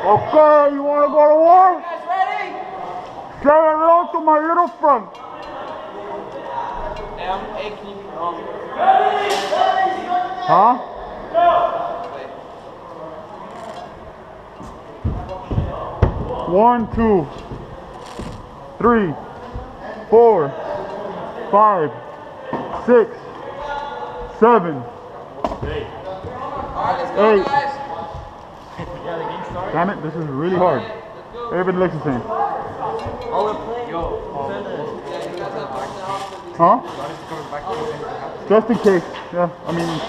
Okay, you want to go to war? You guys ready? Say hello to my little friend. Hey, can you be wrong? Huh? One, 2, 3, 4, 5, 6, 7, 8. Damn it, this is really hard. Everybody looks the same. Huh? Just in case. Yeah, I mean,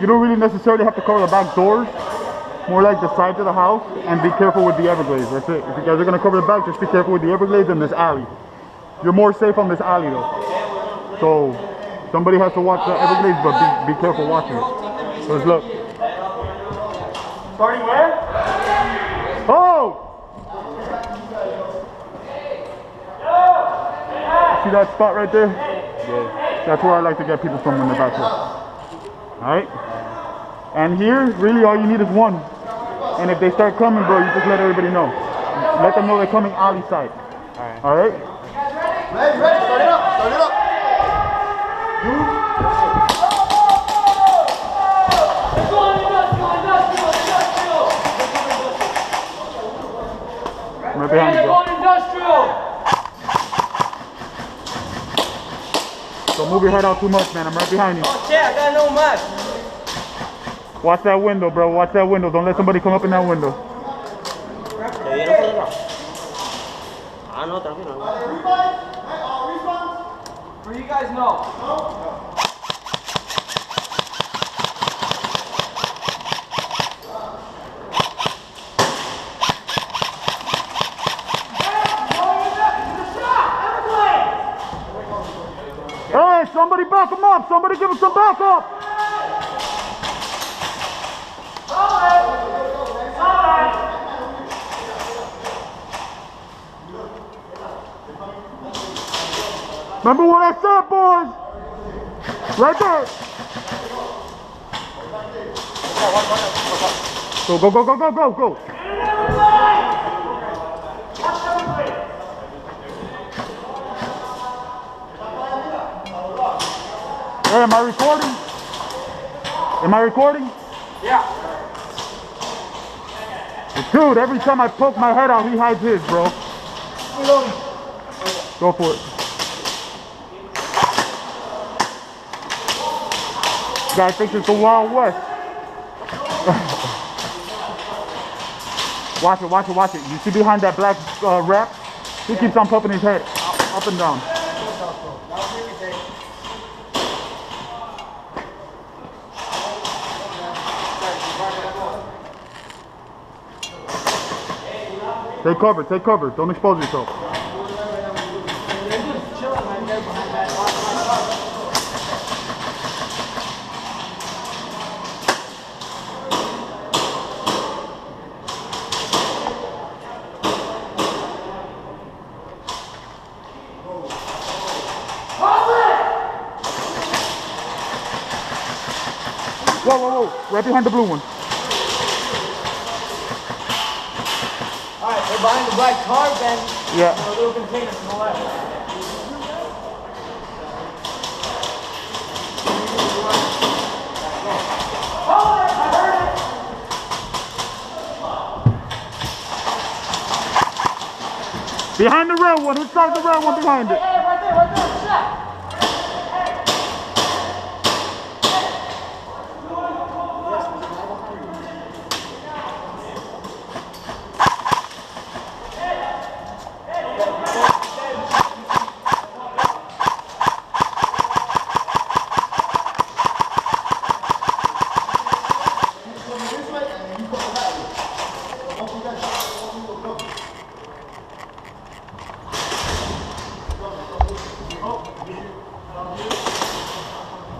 you don't really necessarily have to cover the back doors. More like the sides of the house, and be careful with the Everglades. That's it. If you guys are gonna cover the back, just be careful with the Everglades and this alley. You're more safe on this alley though. So somebody has to watch the Everglades, but be careful watching it. Let's look. Starting where? Oh! See that spot right there? Yeah. That's where I like to get people from when they're back here. Alright? And here, really all you need is one. And if they start coming, bro, you just let everybody know. Let them know they're coming alley side. Alright? Ready, ready, start it up, start it up. I'm right behind you, bro. Don't move your head out too much, man. I'm right behind you. Oh, shit, I got no map. Watch that window, bro. Watch that window. Don't let somebody come up in that window. For you guys know. Hey, somebody back him up. Somebody give him some backup. Remember what I said, boys? Right there. Go, go, go, go, go, go, go. Hey, am I recording? Am I recording? Yeah. Dude, every time I poke my head out, he hides his, bro. Go for it. Guy thinks it's the Wild West. Watch it, watch it, watch it. You see behind that black wrap? He keeps on popping his head up and down. Take cover, take cover. Don't expose yourself. Whoa, whoa, whoa. Right behind the blue one. Alright, they're behind the black tarp and Yeah. a little container to the left. Behind the red one. Who's got the red one behind it? Hey, right there, shot.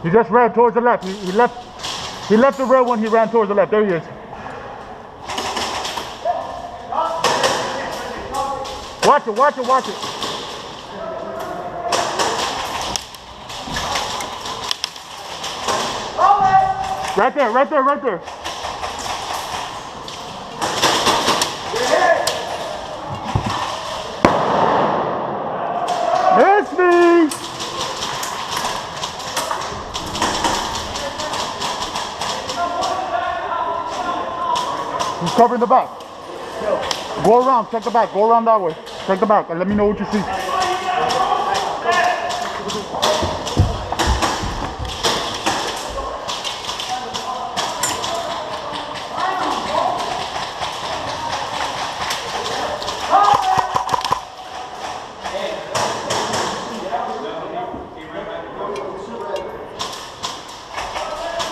He just ran towards the left. He left the red one. He ran towards the left. There he is. Watch it, watch it, watch it. Right there, right there, right there. Who's covering the back? Go around, check the back, go around that way. Check the back and let me know what you see.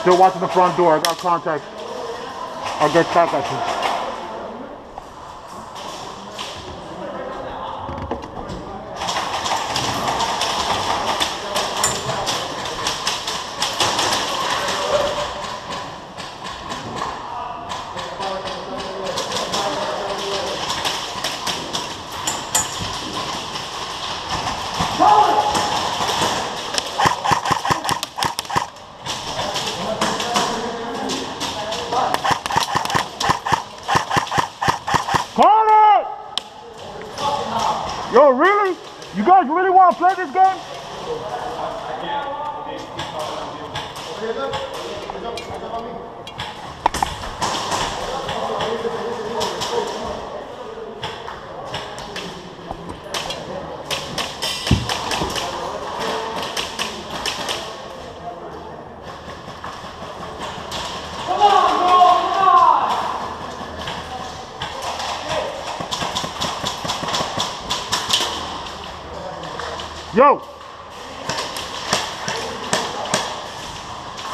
Still watching the front door, I got contact. I'll get back at you. Yo, really? You guys really want to play this game? Yo!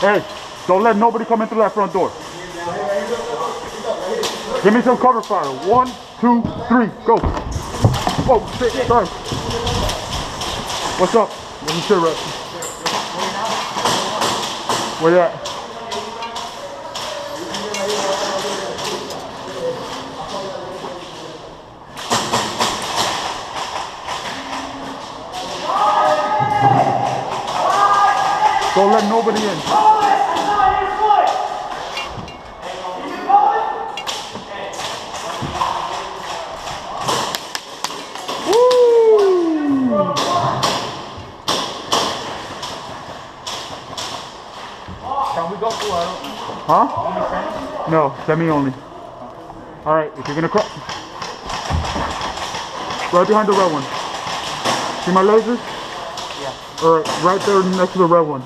Hey, don't let nobody come in through that front door. Give me some cover fire. 1, 2, 3, go. Oh, shit, sorry. What's up? Let me sit right. Where you at? Don't let nobody in. Woo! Can we go through? Huh? No, semi only. All right, if you're gonna cross, right behind the red one. See my lasers? Yeah. All right, right there next to the red one.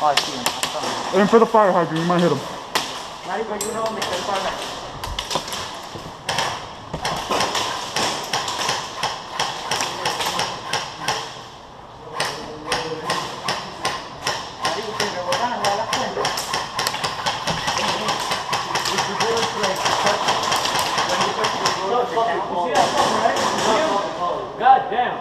Oh, I see him. Aim for the fire hydrant, you might hit him. Marico, you know, Mr. Farmer. God damn.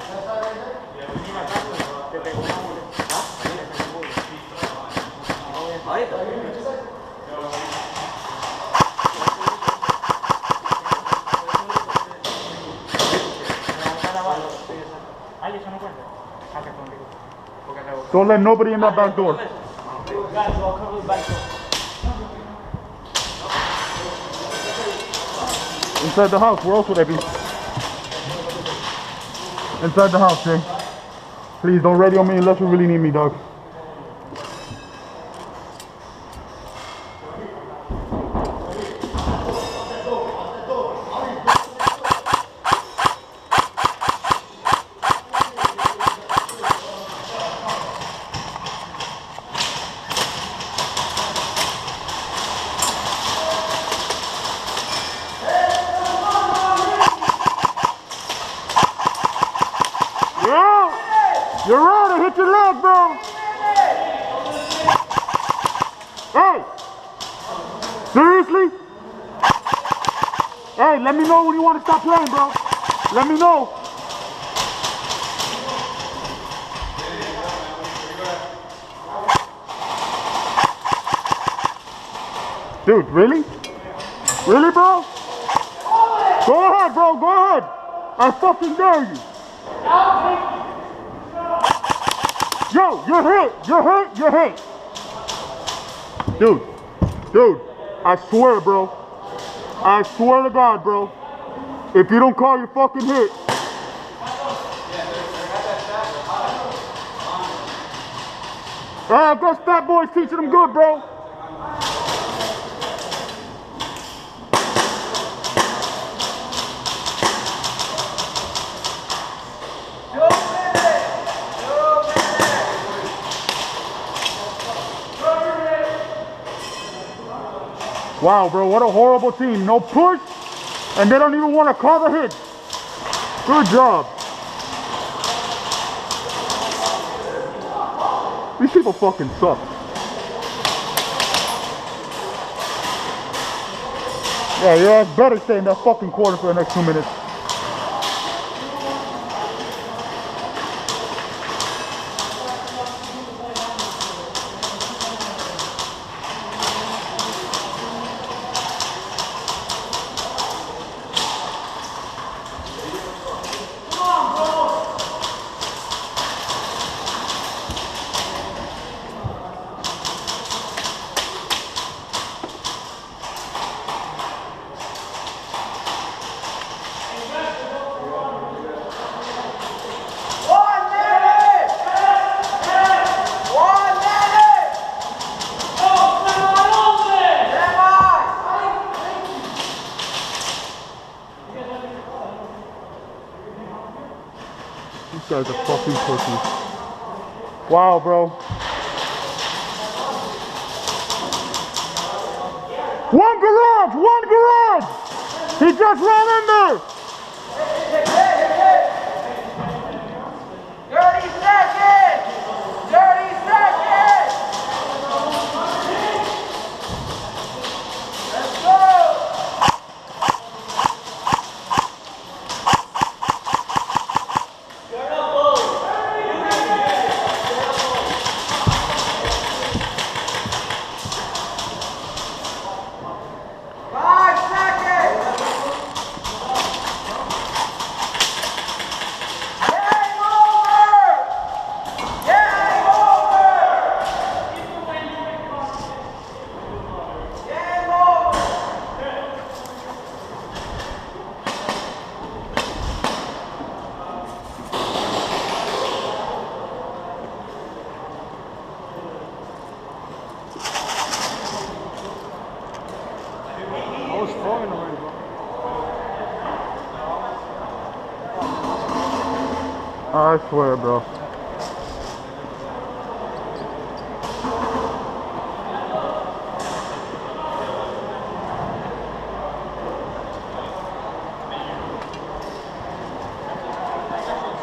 Don't let nobody in that back door. Inside the house, where else would I be? Inside the house, Jay. Please don't radio me unless you really need me, dog. You're right, I hit your leg, bro. Hey! Seriously? Hey, let me know when you want to stop playing, bro. Let me know. Dude, really? Really, bro? Go ahead, bro, go ahead. I fucking dare you. Yo, you're hit, you're hit, you're hit. Dude, I swear, bro. I swear to God, bro. If you don't call, you're fucking hit. I guess that boy's teaching him good, bro. Wow, bro, what a horrible team. No push, and they don't even want to call the hit. Good job. These people fucking suck. Yeah, your ass better stay in that fucking corner for the next 2 minutes. These guys are fucking pussies. Wow, bro. One garage! One garage! He just ran in there! 30 seconds! 30 seconds! Let's go! I swear, bro.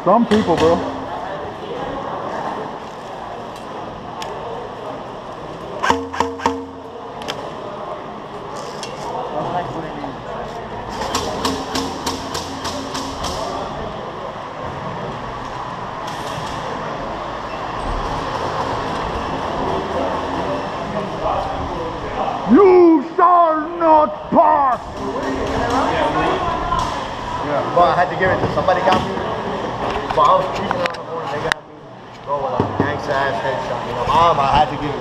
Some people, bro. You shall not pass! Yeah. But I had to give it to somebody got me. But I was cheating on the board and they got me. Bro, with a gangsta ass headshot. You know, I had to give it.